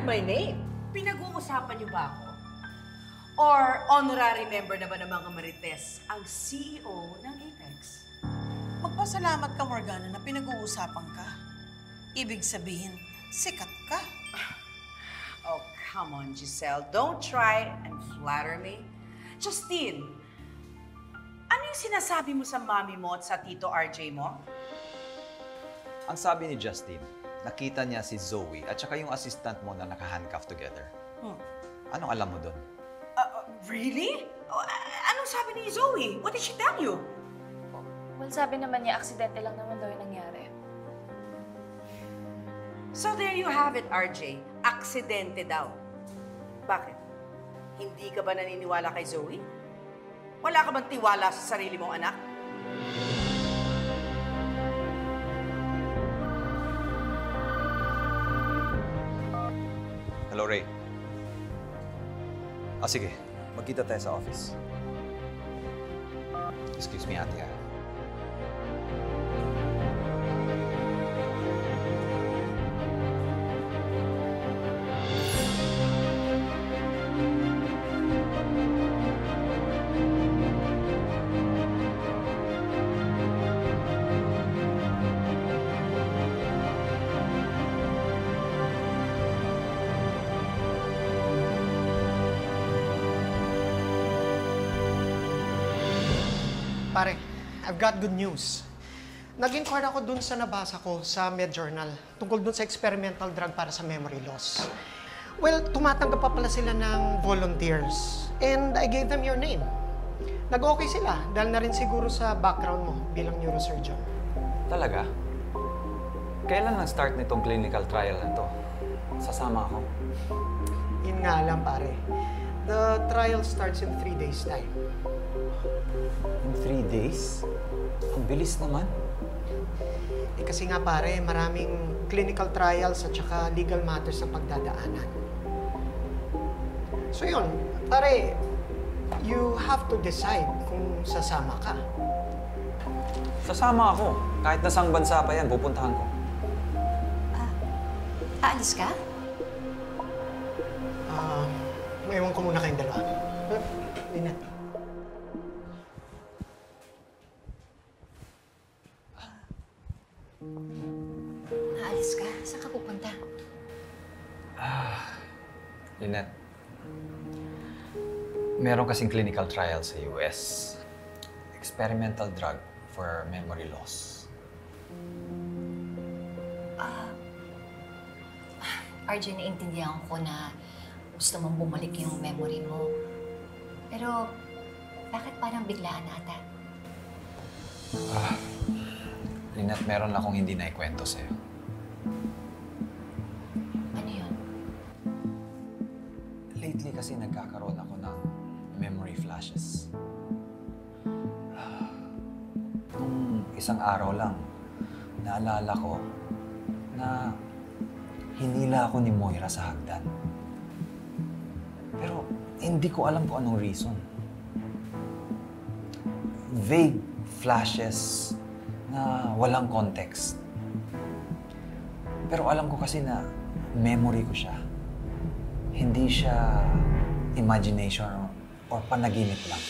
mentioned my name. Pinag-uusapan niyo ba ako? Or honorary member na ba ng mga Marites ang CEO ng Apex? Magpasalamat ka, Morgana, na pinag-uusapan ka. Ibig sabihin, sikat ka. Oh, come on, Giselle. Don't try and flatter me. Justine, ano yung sinasabi mo sa mami mo at sa tito RJ mo? Ang sabi ni Justine, nakita niya si Zoe at saka yung assistant mo na naka-handcuff together. Anong alam mo doon? Really? Anong sabi ni Zoe? What did she tell you? Well, sabi naman niya, aksidente lang naman daw yung nangyari. So there you have it, RJ. Aksidente daw. Bakit? Hindi ka ba naniniwala kay Zoe? Wala ka bang tiwala sa sarili mong anak? Hello, Ray. Sige. Magkita tayo sa office. Excuse me, ate. Pare, I've got good news. Nag-inquire ako dun sa nabasa ko sa Med Journal tungkol dun sa experimental drug para sa memory loss. Well, tumatanggap pa pala sila ng volunteers. And I gave them your name. Nag-okay sila dahil na rin siguro sa background mo bilang neurosurgeon. Talaga? Kailan nag-start nitong clinical trial na to? Sasama ako. Yun nga lang, pare. The trial starts in 3 days' time. In 3 days? Ang bilis naman. Kasi nga pare, maraming clinical trials at saka legal matters ang pagdadaanan. So yun, pare, you have to decide kung sasama ka. Sasama ako. Kahit na saang bansa pa yan, pupuntahan ko. Aalis ka? Maiwan ko muna kayong dalawa. Linet. Naalis ka? Saan ka pupunta? Lynette, meron kasing clinical trial sa US. Experimental drug for memory loss. RJ, naiintindihan ko na gusto mong bumalik yung memory mo. Pero, bakit parang biglaan ata? Lynette, meron akong hindi naikwento sa'yo. Ano yun? Lately kasi nagkakaroon ako ng memory flashes. Nung isang araw lang, naalala ko na hinila ako ni Moira sa hagdan. Pero hindi ko alam kung anong reason. Vague flashes na walang context. Pero alam ko kasi na memory ko siya. Hindi siya imagination or panaginip lang.